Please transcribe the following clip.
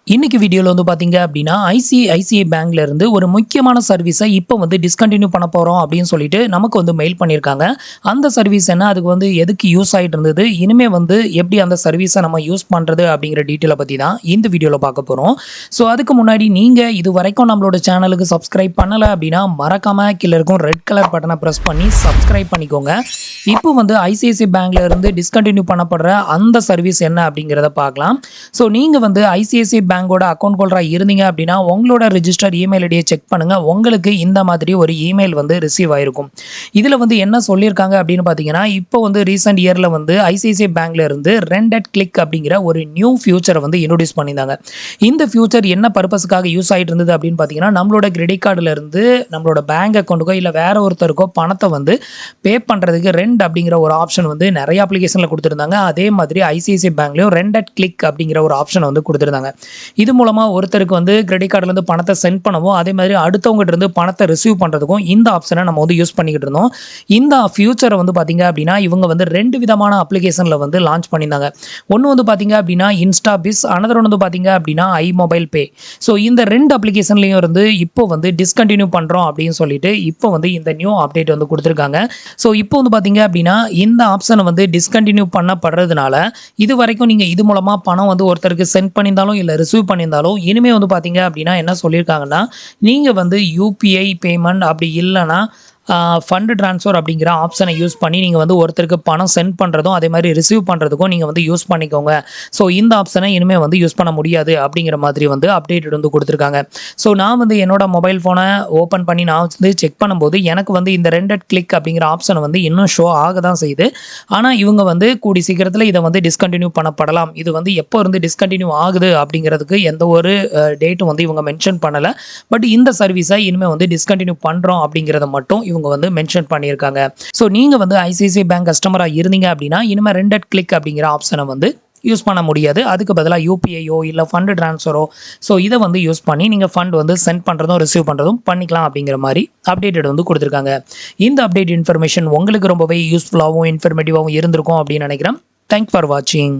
இன்னைக்கு வீடியோல வந்து பார்த்தீங்க அப்படின்னா, ஐசிஐசிஐ பேங்க்ல இருந்து ஒரு முக்கியமான சர்வீஸ இப்ப வந்து டிஸ்கன்டின்யூ பண்ண போறோம் அப்படின்னு சொல்லிட்டு நமக்கு வந்து மெயில் பண்ணியிருக்காங்க. அந்த சர்வீஸ் என்ன? அதுக்கு வந்து எதுக்கு யூஸ் ஆயிட்டு இருந்தது? இனிமே வந்து எப்படி அந்த சர்வீஸ நம்ம யூஸ் பண்றது அப்படிங்கிற டீட்டெயில பத்தி தான் இந்த வீடியோல பார்க்க போறோம். ஸோ அதுக்கு முன்னாடி நீங்க இதுவரைக்கும் நம்மளோட சேனலுக்கு சப்ஸ்கிரைப் பண்ணல அப்படின்னா, மறக்காம கீழ இருக்கும் ரெட் கலர் பட்டன பிரஸ் பண்ணி சப்ஸ்கிரைப் பண்ணிக்கோங்க. இப்போ வந்து ஐசிஐசிஐ பேங்க்ல இருந்து டிஸ்கன்டின்யூ பண்ணப்படுற அந்த சர்வீஸ் என்ன அப்படிங்கிறத பார்க்கலாம். ஸோ நீங்க வந்து ஐசிஐசிஐ பேங்கோட அக்கவுண்ட் ஹோல்டரா இருந்தீங்க அப்படின்னா, உங்களோட ரிஜிஸ்டர்ட் இமெயில் ஐடிய செக் பண்ணுங்க. உங்களுக்கு இந்த மாதிரி ஒரு இமெயில் வந்து ரிசீவ் ஆயிருக்கும். இதுல வந்து என்ன சொல்லியிருக்காங்க அப்படின்னு பார்த்தீங்கன்னா, இப்போ வந்து ரீசென்ட் இயர்ல வந்து ஐசிஐசிஐ பேங்க்ல இருந்து ரெண்டட் கிளிக் அப்படிங்கிற ஒரு நியூ ஃபியூச்சர வந்து இன்ட்ரோடியூஸ் பண்ணியிருந்தாங்க. இந்த ஃபியூச்சர் என்ன பர்ப்பஸ்க்காக யூஸ் ஆயிட்டு இருந்தது அப்படின்னு பார்த்தீங்கன்னா, நம்மளோட கிரெடிட் கார்டுல இருந்து நம்மளோட பேங்க் அக்கவுண்ட்டுக்கோ இல்ல வேற ஒருத்தருக்கோ பணத்த வந்து பே பண்றதுக்கு அப்படிங்கிற ஒரு ஆப்ஷன் வந்து நெறைய அப்ளிகேஷன்ல குடுத்திருந்தாங்க. அதே மாதிரி ஐசிஐசிஐ பேங்க்லயும் ரெண்டட் கிளிக் அப்படிங்கிற ஒரு ஆப்ஷன் வந்து குடுத்திருந்தாங்க. இது மூலமா ஒருத்தருக்கு வந்து கிரெடிட் கார்டுல இருந்து பணத்த சென்ட் பண்ணவும், அதே மாதிரி அடுத்தவங்கட்ட இருந்து பணத்த ரிசீவ் பண்றதுக்கும் இந்த ஆப்ஷன நம்ம வந்து யூஸ் பண்ணிக்கிட்டு இருந்தோம். இந்த ஃபியூச்சர வந்து பார்த்தீங்க அப்படின்னா, இவங்க வந்து 2 விதமான அப்ளிகேஷன்ல வந்து லான்ச் பண்ணியிருந்தாங்க. ஒண்ணு வந்து பார்த்தீங்க அப்படின்னா, இன்ஸ்டாபிஸ், அனதர் ஒன் வந்து பார்த்தீங்க அப்படின்னா, iMobile Pay. ஸோ இந்த 2 அப்ளிகேஷன்லயும் இருந்து இப்போ வந்து டிஸ்கன்டின்யூ பண்றோம் அப்படின்னு சொல்லிட்டு, இப்போ வந்து இந்த நியூ அப்டேட் வந்து குடுத்திருக்காங்க. ஸோ இப்போ வந்து பார்த்தீங்க அப்படின்னா, இந்த ஆப்ஷன வந்து டிஸ்கன்டின்யூ பண்ணப்படுறதுனால, இதுவரைக்கும் நீங்க இது மூலமா பணம் வந்து ஒருத்தருக்கு சென்ட் பண்ணியிருந்தாலும், இல்ல ரிசீவ் பண்ணியிருந்தாலும், இனிமே வந்து பார்த்தீங்க அப்படின்னா என்ன சொல்லியிருக்காங்கன்னா, நீங்க வந்து யுபிஐ பேமெண்ட் அப்படி இல்லன்னா, ஃபண்ட் ட்ரான்ஸ்ஃபர் அப்படிங்கிற ஆப்ஷனை யூஸ் பண்ணி நீங்க வந்து ஒருத்தருக்கு பணம் சென்ட் பண்றதும், அதே மாதிரி ரிசீவ் பண்றதுக்கும் நீங்க வந்து யூஸ் பண்ணிக்கோங்க. ஸோ இந்த ஆப்ஷனை இனிமே வந்து யூஸ் பண்ண முடியாது அப்படிங்கிற மாதிரி வந்து அப்டேட் வந்து குடுத்திருக்காங்க. ஸோ நான் வந்து என்னோட மொபைல் ஃபோனை ஓப்பன் பண்ணி நான் வந்து செக் பண்ணும்போது, எனக்கு வந்து இந்த ரெண்டட் கிளிக் அப்படிங்கிற ஆப்ஷன் வந்து இன்னும் ஷோ ஆக தான் செய்யுது. ஆனா இவங்க வந்து கூடிய சீக்கிரத்தில இத வந்து டிஸ்கன்டின்யூ பண்ணப்படலாம். இது வந்து எப்போ இருந்து டிஸ்கன்டின்யூ ஆகுது அப்படிங்கிறதுக்கு எந்த ஒரு டேட்டும் வந்து இவங்க மென்ஷன் பண்ணல. பட் இந்த சர்வீஸை இனிமே வந்து டிஸ்கன்டின்யூ பண்றோம் அப்படிங்கிறத மட்டும் இவங்க வந்து மென்ஷன் பண்ணியிருக்காங்க. ஸோ நீங்க வந்து ஐசிஐசிஐ பேங்க் கஸ்டமரா இருந்தீங்க அப்படின்னா, இனிமே ரெண்டட் கிளிக் அப்படிங்கிற ஆப்ஷனை வந்து யூஸ் பண்ண முடியாது. அதுக்கு பதிலா யுபிஐயோ இல்ல ஃபண்ட் ட்ரான்ஸ்ஃபரோ ஸோ இத வந்து யூஸ் பண்ணி நீங்க ஃபண்ட் வந்து சென்ட் பண்றதும், ரிசீவ் பண்றதும் பண்ணிக்கலாம் அப்படிங்கிற மாரி அப்டேட்டட் வந்து குடுத்திருக்காங்க. இந்த அப்டேட் இன்ஃபர்மேஷன் உங்களுக்கு ரொம்பவே யூஸ்ஃபுல்லாவும், இன்ஃபர்மேட்டிவாவும் இருந்திருக்கும் அப்படின்னு நினைக்கிறேன். தேங்க்ஸ் ஃபார் வாட்சிங்.